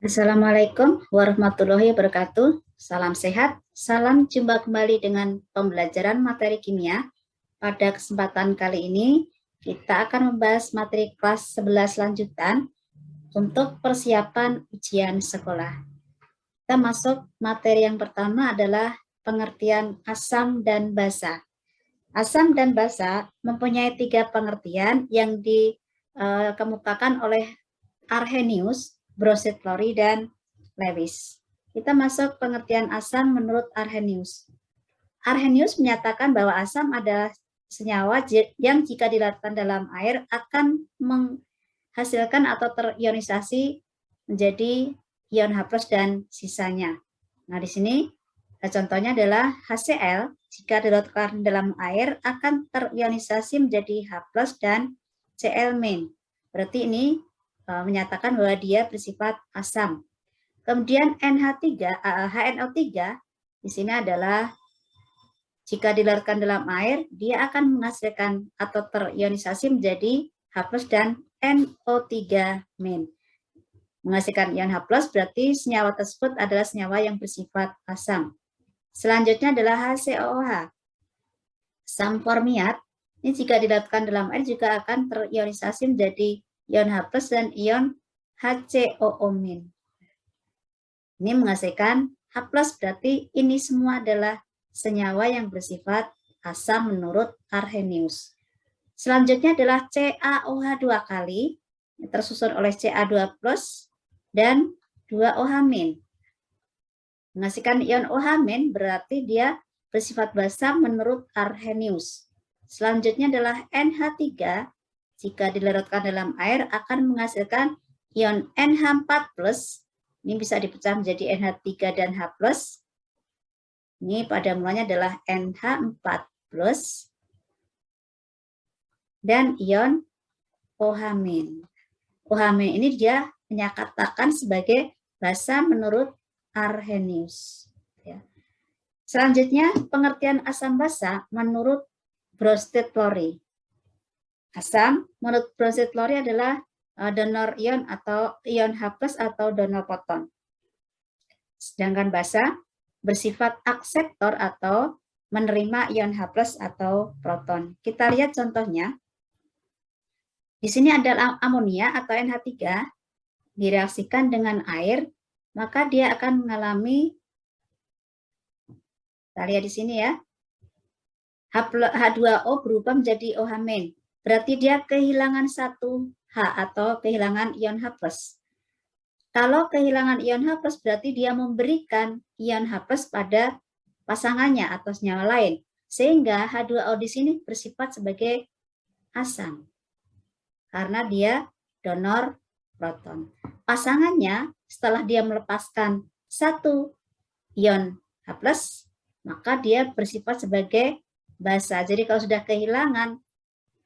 Assalamualaikum warahmatullahi wabarakatuh. Salam sehat, salam jumpa kembali dengan pembelajaran materi kimia. Pada kesempatan kali ini, kita akan membahas materi kelas 11 lanjutan untuk persiapan ujian sekolah. Kita masuk materi yang pertama adalah pengertian asam dan basa. Asam dan basa mempunyai 3 pengertian yang dikemukakan oleh Arrhenius, Brochet-Lowry, dan Lewis. Kita masuk pengertian asam menurut Arrhenius. Arrhenius menyatakan bahwa asam adalah senyawa yang jika dilarutkan dalam air akan menghasilkan atau terionisasi menjadi ion H+ dan sisanya. Nah, di sini contohnya adalah HCl jika dilarutkan dalam air akan terionisasi menjadi H+ dan Cl-. Berarti ini menyatakan bahwa dia bersifat asam. Kemudian HNO3 di sini adalah jika dilarutkan dalam air, dia akan menghasilkan atau terionisasi menjadi H+ dan NO3-. Menghasilkan ion H+ berarti senyawa tersebut adalah senyawa yang bersifat asam. Selanjutnya adalah HCOOH. Asam formiat, ini jika dilarutkan dalam air juga akan terionisasi menjadi ion H+ dan ion HCOO-. Ini menghasilkan H+, berarti ini semua adalah senyawa yang bersifat asam menurut Arrhenius. Selanjutnya adalah CaOH 2 kali, tersusun oleh Ca2+ dan 2OH-. Menghasilkan ion OH- berarti dia bersifat basa menurut Arrhenius. Selanjutnya adalah NH3, jika dilarutkan dalam air akan menghasilkan ion NH4+, ini bisa dipecah menjadi NH3 dan H+. Ini pada mulanya adalah NH4+, dan ion OH-. OH- ini dia menyatakan sebagai basa menurut Arrhenius. Selanjutnya, pengertian asam basa menurut Brochet-Lowry. Asam menurut Brochet-Lowry adalah donor ion atau ion H+ atau donor proton. Sedangkan basa bersifat akseptor atau menerima ion H+ atau proton. Kita lihat contohnya. Di sini ada amonia atau NH3 direaksikan dengan air, maka dia akan mengalami, kita lihat di sini ya, H2O berubah menjadi OH-. Berarti dia kehilangan satu H atau kehilangan ion H+. Kalau kehilangan ion H+, berarti dia memberikan ion H+ pada pasangannya atau senyawa lain. Sehingga H2O di sini bersifat sebagai asam. Karena dia donor proton. Pasangannya setelah dia melepaskan satu ion H+, maka dia bersifat sebagai basa. Jadi kalau sudah kehilangan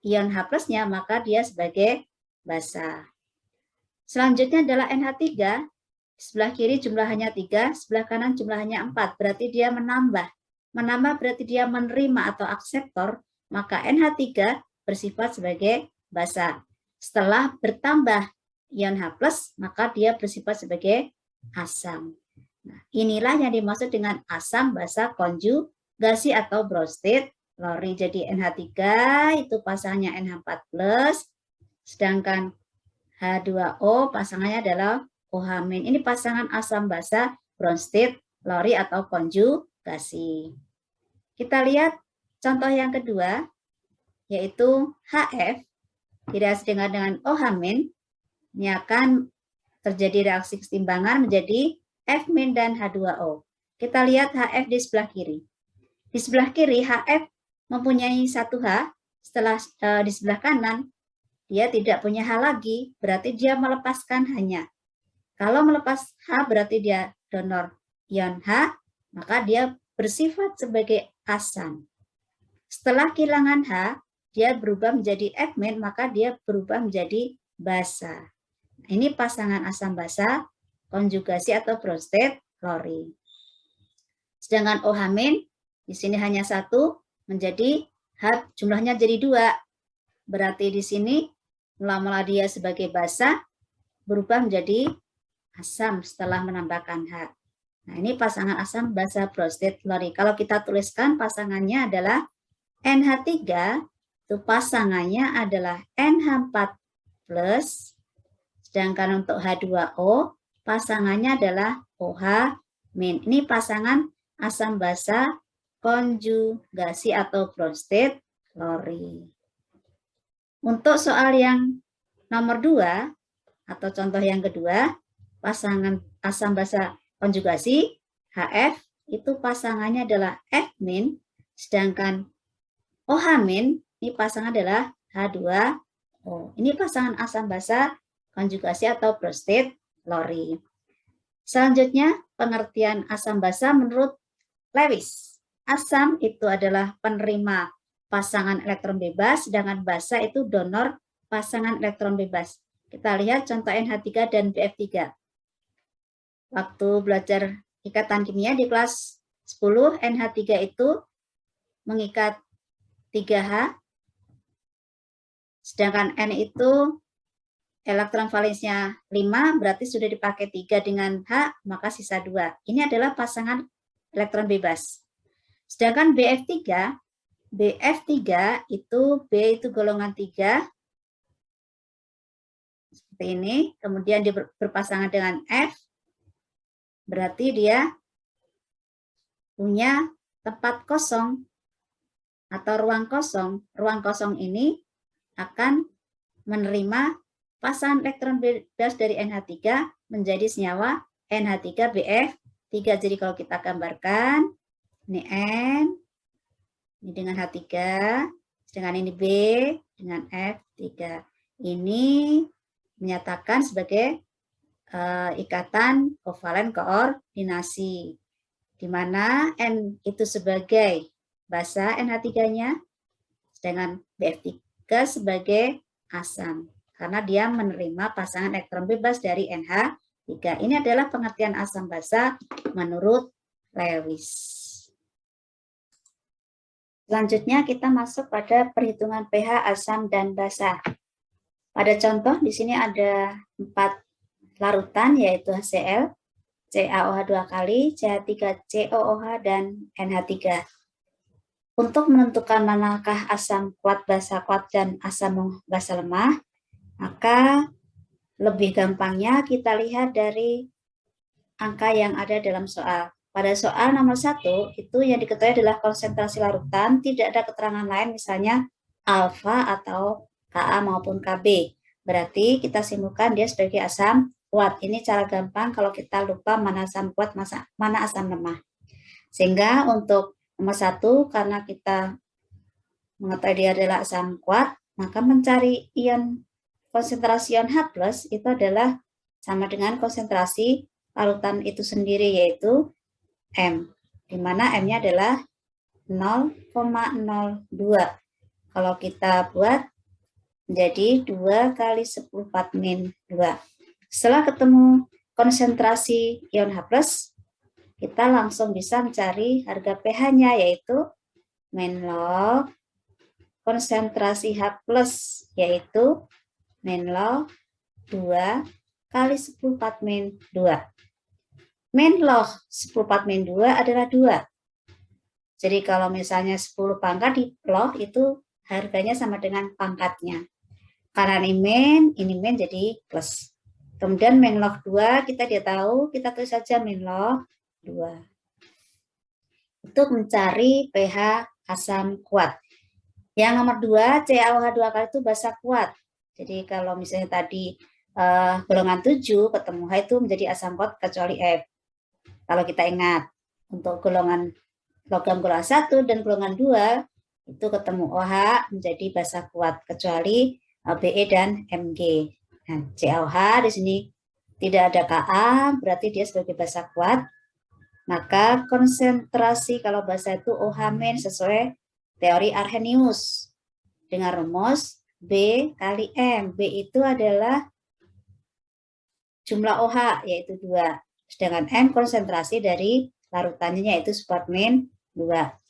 ion H+-nya, maka dia sebagai basa. Selanjutnya adalah NH3. Sebelah kiri jumlahnya 3, sebelah kanan jumlahnya 4. Berarti dia menambah. Menambah berarti dia menerima atau akseptor, maka NH3 bersifat sebagai basa. Setelah bertambah ion H+, maka dia bersifat sebagai asam. Nah, inilah yang dimaksud dengan asam basa konjugasi atau Brochet-Lowry. Jadi NH3 itu pasangannya NH4+, sedangkan H2O pasangannya adalah OH-. Ini pasangan asam basa Brochet-Lowry atau konjugasi. Kita lihat contoh yang kedua, yaitu HF direaksi dengan OH-, ini akan terjadi reaksi keseimbangan menjadi F- dan H2O. Kita lihat HF di sebelah kiri. Di sebelah kiri HF mempunyai satu H, setelah di sebelah kanan dia tidak punya H lagi, berarti dia melepaskan H-nya. Kalau melepas H berarti dia donor ion H, maka dia bersifat sebagai asam. Setelah kehilangan H, dia berubah menjadi F-, maka dia berubah menjadi basa. Ini pasangan asam basa konjugasi atau Brochet-Lowry. Sedangkan OH- di sini hanya satu, menjadi H jumlahnya jadi 2. Berarti di sini mula-mula dia sebagai basa berubah menjadi asam setelah menambahkan H. Nah, ini pasangan asam basa prostate lori. Kalau kita tuliskan pasangannya adalah NH3, itu pasangannya adalah NH4+, sedangkan untuk H2O pasangannya adalah OH-. Ini pasangan asam basa konjugasi atau prostate lori. Untuk soal yang nomor 2 atau contoh yang kedua, pasangan asam basa konjugasi HF itu pasangannya adalah F-, sedangkan OH- ini pasangan adalah H2O. Ini pasangan asam basa konjugasi atau prostate lori. Selanjutnya, pengertian asam basa menurut Lewis. Asam itu adalah penerima pasangan elektron bebas, sedangkan basa itu donor pasangan elektron bebas. Kita lihat contoh NH3 dan BF3. Waktu belajar ikatan kimia di kelas 10, NH3 itu mengikat 3H, sedangkan N itu elektron valensnya 5, berarti sudah dipakai 3 dengan H, maka sisa 2. Ini adalah pasangan elektron bebas. Sedangkan BF3 itu B itu golongan 3, seperti ini, kemudian dia berpasangan dengan F, berarti dia punya tempat kosong atau ruang kosong. Ruang kosong ini akan menerima pasangan elektron bebas dari NH3 menjadi senyawa NH3BF3. Jadi kalau kita gambarkan, ini N, ini dengan H3, sedangkan ini B dengan F3. Ini menyatakan sebagai ikatan kovalen koordinasi, di mana N itu sebagai basa NH3-nya, sedangkan BF3 sebagai asam, karena dia menerima pasangan elektron bebas dari NH3. Ini adalah pengertian asam basa menurut Lewis. Selanjutnya kita masuk pada perhitungan pH asam dan basa. Pada contoh di sini ada 4 larutan, yaitu HCl, CaOH 2 kali, CH3COOH, dan NH3. Untuk menentukan manakah asam kuat basa kuat dan asam basa lemah, maka lebih gampangnya kita lihat dari angka yang ada dalam soal. Pada soal nomor 1, itu yang diketahui adalah konsentrasi larutan, tidak ada keterangan lain, misalnya alfa atau Ka maupun Kb. Berarti kita simpulkan dia sebagai asam kuat. Ini cara gampang kalau kita lupa mana asam kuat, mana asam lemah. Sehingga untuk nomor 1, karena kita mengetahui dia adalah asam kuat, maka mencari ion konsentrasi ion H+ itu adalah sama dengan konsentrasi larutan itu sendiri, yaitu M, di mana M-nya adalah 0,02. Kalau kita buat menjadi 2 kali 10⁻². Setelah ketemu konsentrasi ion H+, kita langsung bisa mencari harga pH-nya, yaitu min log konsentrasi H+, yaitu min log 2 kali 10⁻². Min log 10⁻² adalah 2. Jadi kalau misalnya 10 pangkat di log itu harganya sama dengan pangkatnya. Karena ini min jadi plus. Kemudian min log 2 kita dia tahu, kita tulis saja min log 2. Untuk mencari pH asam kuat. Yang nomor 2, CaOH 2 kali itu basa kuat. Jadi kalau misalnya tadi golongan 7 ketemu H itu menjadi asam kuat kecuali F. Kalau kita ingat, untuk golongan logam golongan 1 dan golongan 2 itu ketemu OH menjadi basa kuat kecuali Be dan Mg. Nah, CaOH di sini tidak ada Ka, berarti dia sebagai basa kuat. Maka konsentrasi kalau basa itu OH- sesuai teori Arrhenius dengan rumus B kali M. B itu adalah jumlah OH, yaitu 2. Sedangkan M konsentrasi dari larutannya, yaitu 10⁻².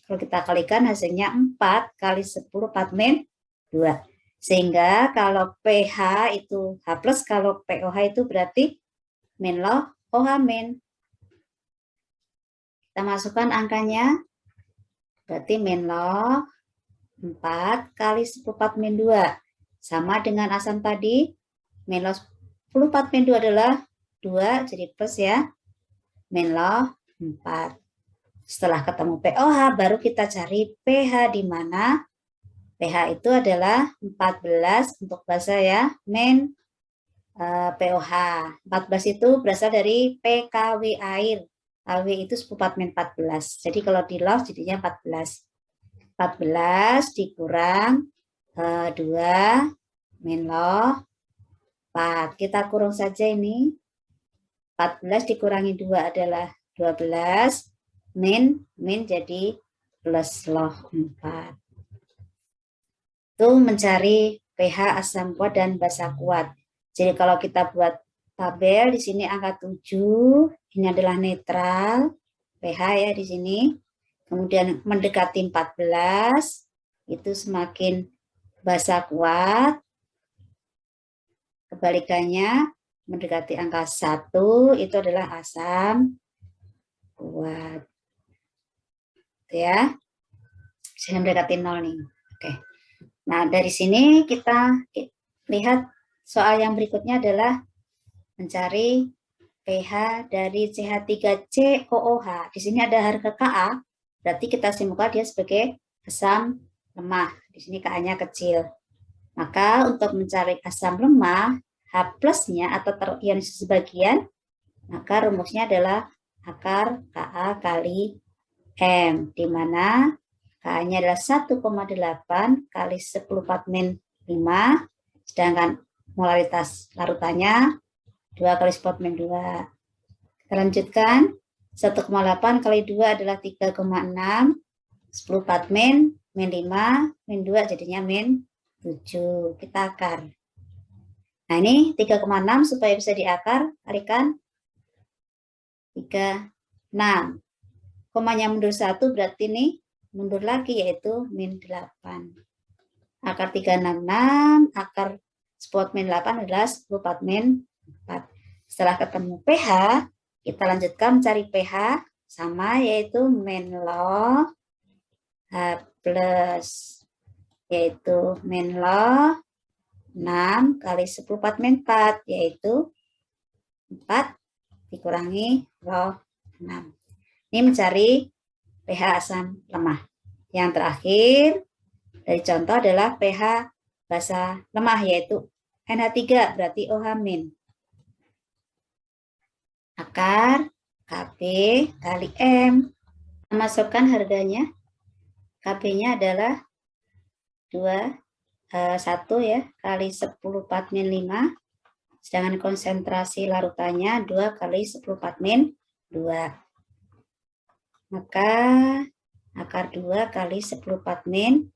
Kalau kita kalikan hasilnya 4 kali 10⁻². Sehingga kalau pH itu H+, kalau POH itu berarti min loh, OH min. Kita masukkan angkanya, berarti min log 4 kali 14 min 2. Sama dengan asam tadi, min log 14 min 2 adalah 2, jadi plus ya. Min log 4. Setelah ketemu pOH, baru kita cari pH di mana pH itu adalah 14 untuk basa ya, min pOH. 14 itu berasal dari PKW air. KW itu 14 min 14. Jadi kalau di log jadinya 14. 14 dikurang 2 min log 4. Kita kurung saja ini. 14 dikurangi 2 adalah 12. Min jadi plus log 4. Itu mencari pH asam kuat dan basa kuat. Jadi kalau kita buat tabel di sini angka 7, ini adalah netral pH ya di sini. Kemudian mendekati 14 itu semakin basa kuat. Kebalikannya mendekati angka 1 itu adalah asam kuat. Ya. Saya mendekati 0 nih. Oke. Nah, dari sini kita lihat soal yang berikutnya adalah mencari pH dari CH3COOH. Di sini ada harga Ka, berarti kita simpulkan dia sebagai asam lemah. Di sini Ka-nya kecil. Maka untuk mencari asam lemah, H plusnya atau terionisasi sebagian, maka rumusnya adalah akar Ka kali M, di mana Ka-nya adalah 1,8 kali 10⁴ min 5, sedangkan molaritas larutannya 2 kali 10⁴ min 2. Kita lanjutkan, 1,8 kali 2 adalah 3,6, 10⁴ min 5, min 2 jadinya min 7. Kita akar. Nah ini 3,6 supaya bisa diakar, kalikan 3,6. Komanya mundur 1 berarti ini mundur lagi yaitu min 8. Akar 366, akar 10 min 8 adalah 10⁴ min 4. Setelah ketemu pH, kita lanjutkan mencari pH sama yaitu min log H plus, yaitu min log 6 kali 10⁴ min 4, yaitu 4 dikurangi log 6. Ini mencari pH asam lemah. Yang terakhir dari contoh adalah pH basa lemah, yaitu NH3, berarti OH min. Akar Kb kali M. Masukkan harganya. Kb-nya adalah 1 ya, kali 10⁴ min 5. Sedangkan konsentrasi larutannya 2 kali 10⁴ min 2. Maka akar 2 kali 10⁴ min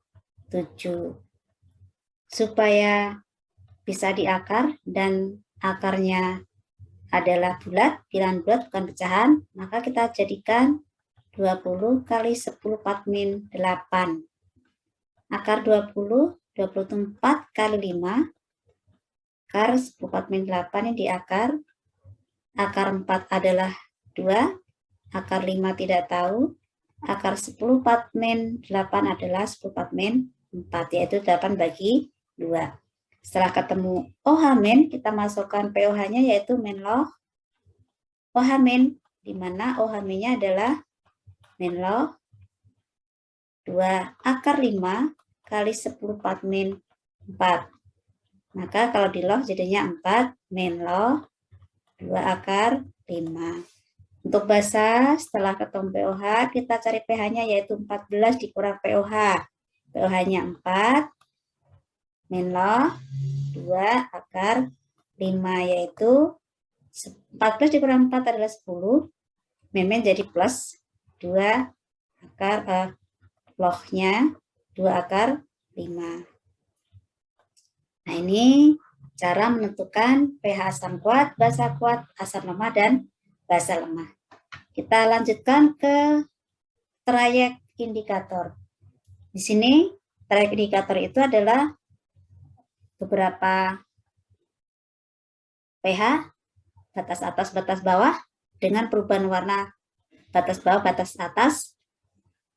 7. Supaya bisa diakar dan akarnya adalah bulat, bilangan bulat bukan pecahan, maka kita jadikan 20 kali 10⁴ min 8. Akar 20, 24 kali 5. Akar 10⁴ min 8 ini diakar. Akar 4 adalah 2. Akar 5 tidak tahu. Akar 10⁴ min 8 adalah 10⁴ min 4, yaitu 8 bagi 2. Setelah ketemu OH min, kita masukkan pOH-nya yaitu min log OH min, di mana OH min-nya adalah min log 2 akar 5 kali 10⁴ min 4. Maka kalau di log jadinya 4 min log 2 akar 5. Untuk basa, setelah ketemu pOH, kita cari pH-nya yaitu 14 dikurang pOH. pOH-nya 4, min log 2 akar 5, yaitu 14 dikurang 4 adalah 10. Min jadi plus 2 akar, log-nya 2 akar 5. Nah ini cara menentukan pH asam kuat, basa kuat, asam lemah, dan basa lemah. Kita lanjutkan ke trayek indikator. Di sini trayek indikator itu adalah beberapa pH batas atas, batas bawah dengan perubahan warna batas bawah, batas atas.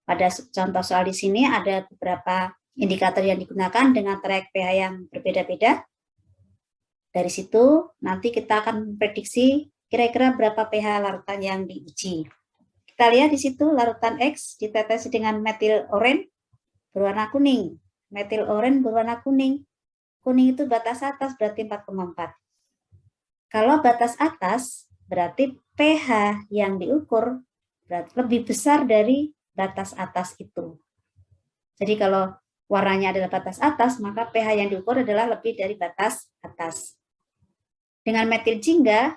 Pada contoh soal di sini ada beberapa indikator yang digunakan dengan trayek pH yang berbeda-beda. Dari situ nanti kita akan memprediksi kira-kira berapa pH larutan yang diuji. Kita lihat di situ larutan X ditetesi dengan metil oren berwarna kuning. Metil oren berwarna kuning. Kuning itu batas atas berarti 4,4. Kalau batas atas berarti pH yang diukur berarti lebih besar dari batas atas itu. Jadi kalau warnanya adalah batas atas, maka pH yang diukur adalah lebih dari batas atas. Dengan metil jingga,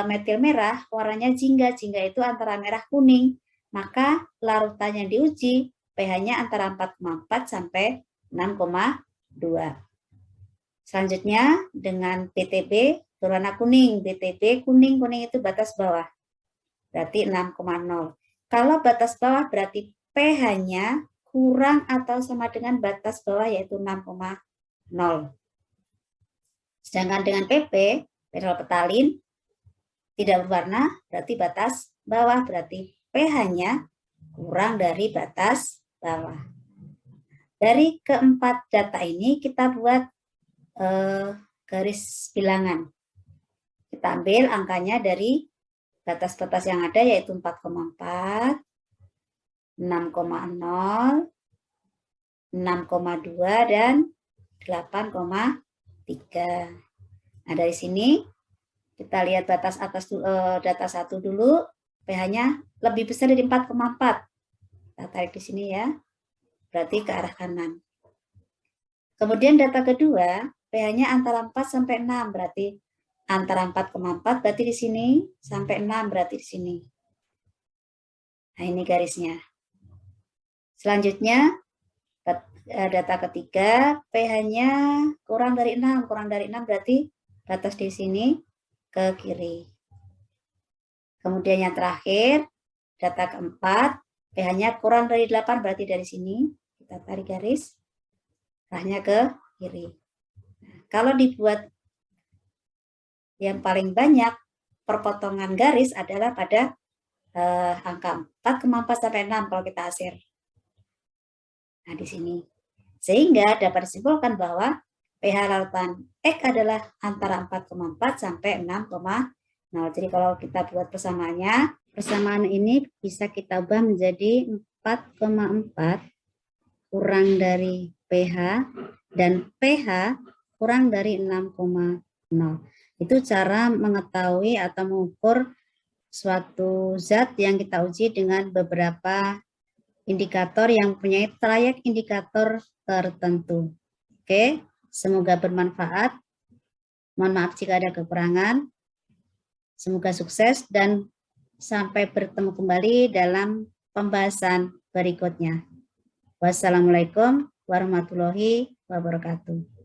metil merah, warnanya jingga. Jingga itu antara merah kuning. Maka larutan yang diuji pH-nya antara 4,4 sampai 6,2. Selanjutnya dengan BTB berwarna kuning. BTB kuning itu batas bawah. Berarti 6,0. Kalau batas bawah berarti pH-nya kurang atau sama dengan batas bawah yaitu 6,0. Sedangkan dengan PP, petalin tidak berwarna berarti batas bawah, berarti pH-nya kurang dari batas bawah. Dari keempat data ini kita buat garis bilangan. Kita ambil angkanya dari batas-batas yang ada yaitu 4,4, 6,0, 6,2, dan 8,3. Nah, dari sini kita lihat batas atas data 1 dulu, pH-nya lebih besar dari 4,4. Kita tarik di sini ya, berarti ke arah kanan. Kemudian data kedua, pH-nya antara 4 sampai 6, berarti antara 4,4 berarti di sini sampai 6 berarti di sini. Nah, ini garisnya. Selanjutnya data ketiga, pH-nya kurang dari 6. Kurang dari 6 berarti batas di sini ke kiri. Kemudian yang terakhir, data keempat, pH-nya kurang dari 8 berarti dari sini kita tarik garis, arahnya ke kiri. Nah, kalau dibuat yang paling banyak perpotongan garis adalah pada angka 4,4 sampai 6 kalau kita asir. Nah, di sini. Sehingga dapat disimpulkan bahwa pH larutan X adalah antara 4,4 sampai 6,0. Jadi kalau kita buat persamaannya, persamaan ini bisa kita ubah menjadi 4,4 kurang dari pH dan pH kurang dari 6,0. Itu cara mengetahui atau mengukur suatu zat yang kita uji dengan beberapa indikator yang punya trayek indikator tertentu. Oke, semoga bermanfaat. Mohon maaf jika ada kekurangan. Semoga sukses dan sampai bertemu kembali dalam pembahasan berikutnya. Wassalamualaikum warahmatullahi wabarakatuh.